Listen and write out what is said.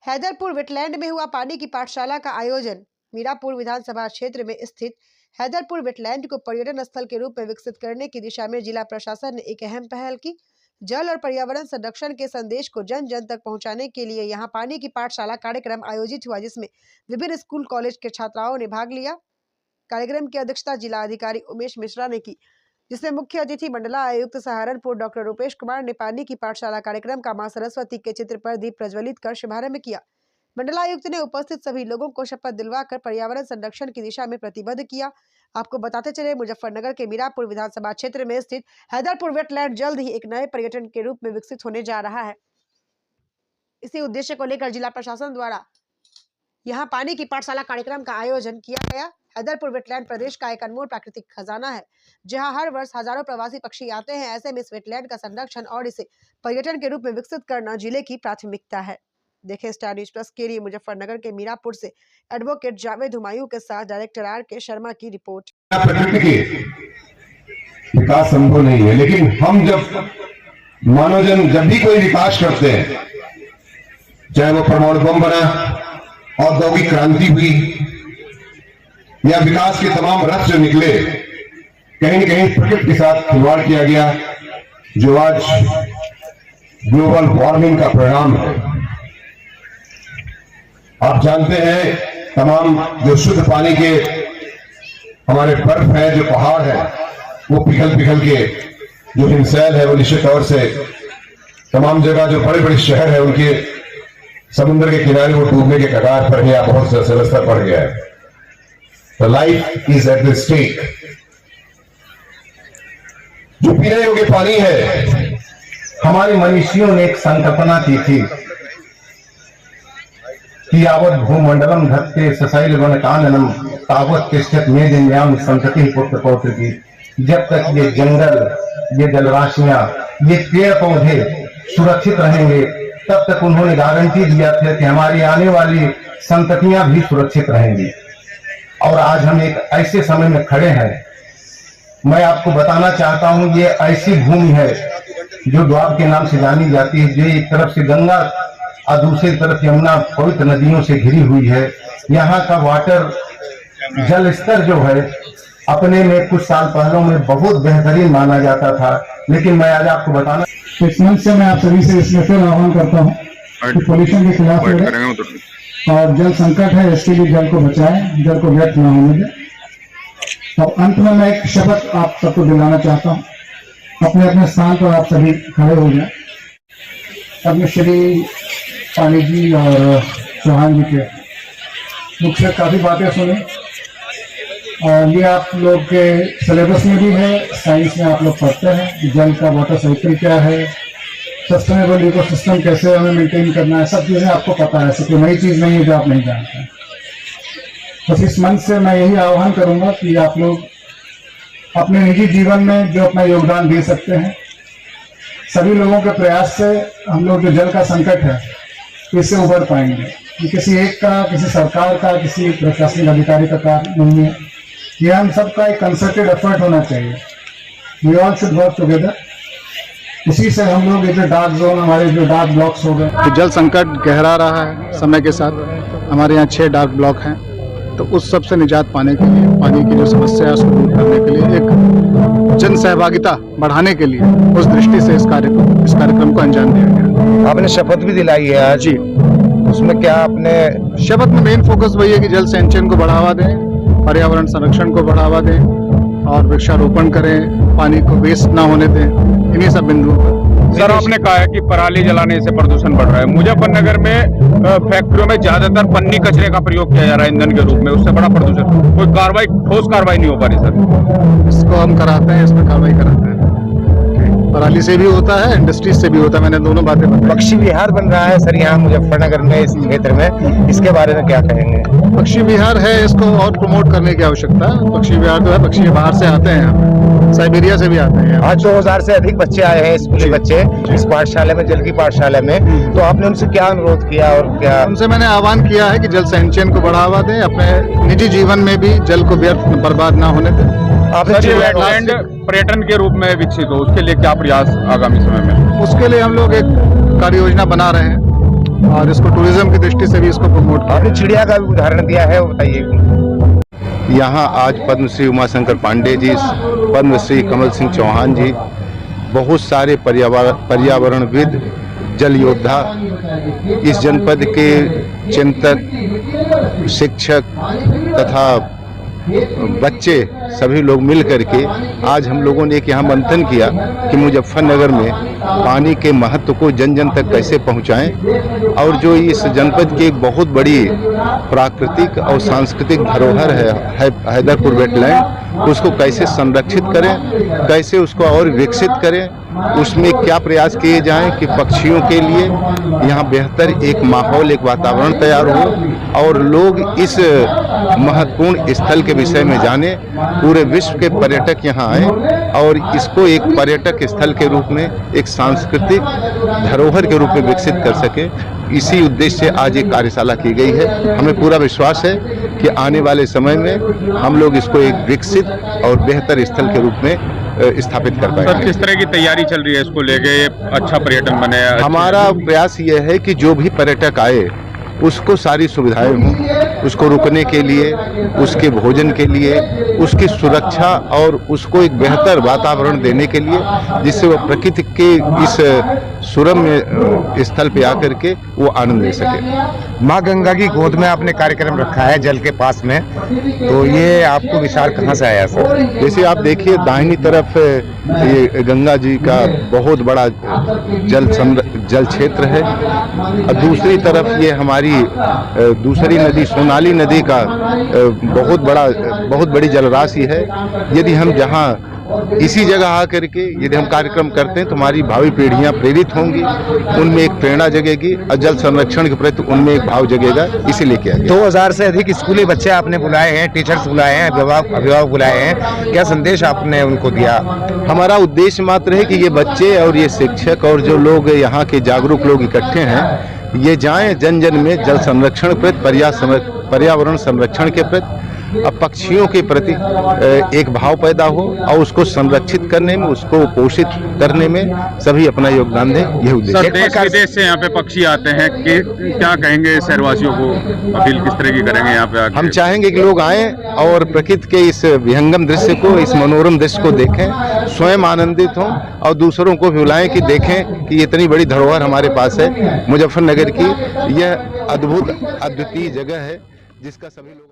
Haiderpur wetland में हुआ पानी की पाठशाला का आयोजन। मीरापुर विधानसभा क्षेत्र में स्थित हैदरपुर वेटलैंड को पर्यटन स्थल के रूप में विकसित करने की दिशा में जिला प्रशासन ने एक अहम पहल की। जल और पर्यावरण संरक्षण के संदेश को जन जन तक पहुंचाने के लिए यहां पानी की पाठशाला कार्यक्रम आयोजित हुआ, जिसमें विभिन्न स्कूल कॉलेज के छात्राओं ने भाग लिया। कार्यक्रम की अध्यक्षता जिला अधिकारी उमेश मिश्रा ने की, जिसमें मुख्य अतिथि मंडला आयुक्त सहारनपुर डॉक्टर रूपेश कुमार ने पानी की पाठशाला कार्यक्रम का मां सरस्वती के चित्र पर दीप प्रज्वलित कर शुभारंभ किया। मंडलायुक्त ने उपस्थित सभी लोगों को शपथ दिलवाकर पर्यावरण संरक्षण की दिशा में प्रतिबद्ध किया। आपको बताते चले, मुजफ्फरनगर के मीरापुर विधानसभा क्षेत्र में स्थित हैदरपुर वेटलैंड जल्द ही एक नए पर्यटन के रूप में विकसित होने जा रहा है। इसी उद्देश्य को लेकर जिला प्रशासन द्वारा यहाँ पानी की पाठशाला कार्यक्रम का आयोजन किया गया। हैदरपुर वेटलैंड प्रदेश का एक अनमोल प्राकृतिक खजाना है, जहां हर वर्ष हजारों प्रवासी पक्षी आते हैं। ऐसे में इस वेटलैंड का संरक्षण और इसे पर्यटन के रूप में विकसित करना जिले की प्राथमिकता है। देखें स्टार न्यूज प्लस के लिए मुजफ्फरनगर के मीरापुर से एडवोकेट जावेद हुमायूं के साथ डायरेक्टर RK शर्मा की रिपोर्ट। प्रकृति के विकास संभव नहीं है, लेकिन हम जब मानवजन जब भी कोई विकास करते हैं, चाहे वो परमाणु बम बना, औद्योगिक क्रांति हुई या विकास के तमाम रथ जो निकले, कहीं न कहीं प्रकृति के साथ खिलवाड़ किया गया, जो आज ग्लोबल वार्मिंग का परिणाम है। आप जानते हैं, तमाम जो शुद्ध पानी के हमारे बर्फ है, जो पहाड़ है, वो पिघल के जो हिमशैल है, वो निश्चित तौर से तमाम जगह जो बड़े बड़े शहर है, उनके समुद्र के किनारे वो डूबने के कगार पर है या बहुत जलस्तर बढ़ गया है। तो life is at the stake. जो पीने योग्य पानी है, हमारे मनीषियों ने एक संकल्पना की थी कि यावत भूमंडलम धत्ते ससैल वन काननम तावत तिष्ठत मेदिन्याम संतति पुत्र पौत्र की। जब तक ये जंगल, ये जलराशियां, ये पेड़ पौधे सुरक्षित रहेंगे, तब तक उन्होंने गारंटी दिया था कि हमारी आने वाली संततियां भी सुरक्षित रहेंगी। और आज हम एक ऐसे समय में खड़े हैं। मैं आपको बताना चाहता हूं, ये ऐसी भूमि है जो द्वार के नाम से जानी जाती है, जो एक तरफ से गंगा और दूसरी तरफ यमुना पवित्र नदियों से घिरी हुई है। यहाँ का वाटर जल स्तर जो है, अपने में कुछ साल पहले में बहुत बेहतरीन माना जाता था, लेकिन मैं आज आपको बताना, इस मंच से मैं आप सभी से इसमें फिर आह्वान करता हूँ कि पोल्यूशन के खिलाफ लड़ें और जल संकट है, इसके लिए जल को बचाएं, जल को व्यर्थ न होने दें। और अंत में मैं एक शपथ आप सबको दिलाना चाहता हूँ। अपने अपने स्थान पर आप सभी खड़े हो जाए। अपने श्री पानी जी और चौहान जी के मुख से काफी बातें सुनी, और ये आप लोग के सिलेबस में भी है, साइंस में आप लोग पढ़ते हैं। जल का वाटर साइकिल क्या है, सस्टेनेबल इकोसिस्टम कैसे हमें मेंटेन करना है, सब चीज़ें आपको पता है। ऐसी कोई नई चीज़ नहीं है जो आप नहीं जानते हैं। बस इस मंच से मैं यही आह्वान करूंगा कि आप लोग अपने निजी जीवन में जो अपना योगदान दे सकते हैं, सभी लोगों के प्रयास से हम लोग जो जल का संकट है, इससे उबर पाएंगे। ये किसी एक का, किसी सरकार का, किसी प्रशासनिक अधिकारी का कार्य नहीं है। ये हम सबका एक कंसर्टेड एफर्ट होना चाहिए। We all should work together. इसी से हम लोग ये जो डार्क जोन, हमारे जो डार्क ब्लॉक्स हो गए, तो जल संकट गहरा रहा है समय के साथ। हमारे यहाँ 6 डार्क ब्लॉक हैं, तो उस सब से निजात पाने के लिए, पानी की जो समस्या है उसको दूर करने के लिए, एक जन सहभागिता बढ़ाने के लिए, उस दृष्टि से इस कार्यक्रम को अंजाम दिया गया। आपने शपथ भी दिलाई है आज जी। उसमें क्या आपने शपथ में मेन फोकस वही है कि जल संचयन को बढ़ावा दें, पर्यावरण संरक्षण को बढ़ावा दें और वृक्षारोपण करें, पानी को वेस्ट ना होने दें, इन्हीं सब बिंदुओं पर। सर, आपने कहा है कि पराली जलाने से प्रदूषण बढ़ रहा है। मुजफ्फरनगर में फैक्ट्रियों में ज्यादातर पन्नी कचरे का प्रयोग किया जा रहा है ईंधन के रूप में, उससे बड़ा प्रदूषण। कोई कार्रवाई, ठोस कार्रवाई नहीं हो पा रही सर। इसको हम कराते हैं, इसमें कार्रवाई कराते हैं। पराली से भी होता है, इंडस्ट्रीज से भी होता है, मैंने दोनों बातें बताई। पक्षी विहार बन रहा है सर यहाँ मुजफ्फरनगर में, इस क्षेत्र में, इसके बारे में क्या कहेंगे? पक्षी विहार है, इसको और प्रमोट करने की आवश्यकता है। पक्षी विहार जो है, पक्षी बाहर से आते हैं, यहाँ पे साइबेरिया से भी आते हैं। आज 2000 से अधिक बच्चे आए हैं, स्कूली बच्चे इस पाठशाला में, जल की पाठशाला में। तो आपने उनसे क्या अनुरोध किया और क्या? उनसे मैंने आह्वान किया है कि जल संचयन को बढ़ावा दें, अपने निजी जीवन में भी जल को व्यर्थ बर्बाद ना होने दें। वेटलैंड पर्यटन के रूप में विकसित हो, उसके लिए क्या प्रयास आगामी समय में? उसके लिए हम लोग एक कार्य योजना बना रहे हैं। और इसको टूरिज्म की दृष्टि से भी इसको प्रमोट किया। आपने चिड़िया का भी उदाहरण दिया है, वो बताइए। यहाँ आज पद्मश्री उमाशंकर पांडे जी, पद्मश्री कमल सिंह चौहान जी, बहुत सारे पर्यावरणविद, जल योद्धा, इस जनपद के चिंतक, शिक्षक तथा बच्चे सभी लोग मिल करके आज हम लोगों ने एक यहाँ मंथन किया कि मुजफ्फरनगर में पानी के महत्व को जन जन तक कैसे पहुँचाएं और जो इस जनपद की एक बहुत बड़ी प्राकृतिक और सांस्कृतिक धरोहर है हैदरपुर वेटलैंड, उसको कैसे संरक्षित करें, कैसे उसको और विकसित करें, उसमें क्या प्रयास किए जाएं कि पक्षियों के लिए यहाँ बेहतर एक माहौल, एक वातावरण तैयार हो और लोग इस महत्वपूर्ण स्थल के विषय में जाने, पूरे विश्व के पर्यटक यहाँ आए और इसको एक पर्यटक स्थल के रूप में, एक सांस्कृतिक धरोहर के रूप में विकसित कर सके। इसी उद्देश्य से आज एक कार्यशाला की गई है। हमें पूरा विश्वास है कि आने वाले समय में हम लोग इसको एक विकसित और बेहतर स्थल के रूप में स्थापित कर पाएंगे। सर, किस तरह की तैयारी चल रही है इसको लेके, अच्छा पर्यटन बने? हमारा प्रयास ये है कि जो भी पर्यटक आए उसको सारी सुविधाएं हों, उसको रुकने के लिए, उसके भोजन के लिए, उसकी सुरक्षा और उसको एक बेहतर वातावरण देने के लिए, जिससे वो प्रकृति के इस सुरम्य स्थल पे आकर के वो आनंद ले सके। माँ गंगा की गोद में आपने कार्यक्रम रखा है जल के पास में, तो ये आपको विचार कहाँ से आया सर? जैसे आप देखिए दाहिनी तरफ ये गंगा जी का बहुत बड़ा जल क्षेत्र है और दूसरी तरफ ये हमारी दूसरी नदी सोनाली नदी का बहुत बड़ी जलराशि है। यदि हम जहाँ इसी जगह आकर के यदि हम कार्यक्रम करते हैं तो हमारी भावी पीढ़ियां प्रेरित होंगी, उनमें एक प्रेरणा जगेगी और जल संरक्षण के प्रति उनमें एक भाव जगेगा, इसीलिए किया गया। 2000 से अधिक स्कूली बच्चे आपने बुलाए हैं, टीचर्स बुलाए हैं, अभिभावक बुलाए हैं, क्या संदेश आपने उनको दिया? हमारा उद्देश्य मात्र है कि ये बच्चे और ये शिक्षक और जो लोग यहाँ के जागरूक लोग इकट्ठे हैं, ये जाएं जन जन में जल संरक्षण प्रति, पर्यावरण संरक्षण के प्रति, अब पक्षियों के प्रति एक भाव पैदा हो और उसको संरक्षित करने में, उसको पोषित करने में सभी अपना योगदान दें, यह उद्देश्य। सर, देश विदेश से यहाँ पे पक्षी आते हैं, कि क्या कहेंगे शहरवासियों को, अपील किस तरह की करेंगे यहाँ पे आके? हम चाहेंगे कि लोग आएं और प्रकृति के इस विहंगम दृश्य को, इस मनोरम दृश्य को देखें, स्वयं आनंदित हों और दूसरों को भी बुलाएं कि देखें कि इतनी बड़ी धरोहर हमारे पास है। मुजफ्फरनगर की यह अद्भुत अद्वितीय जगह है जिसका सभी लोग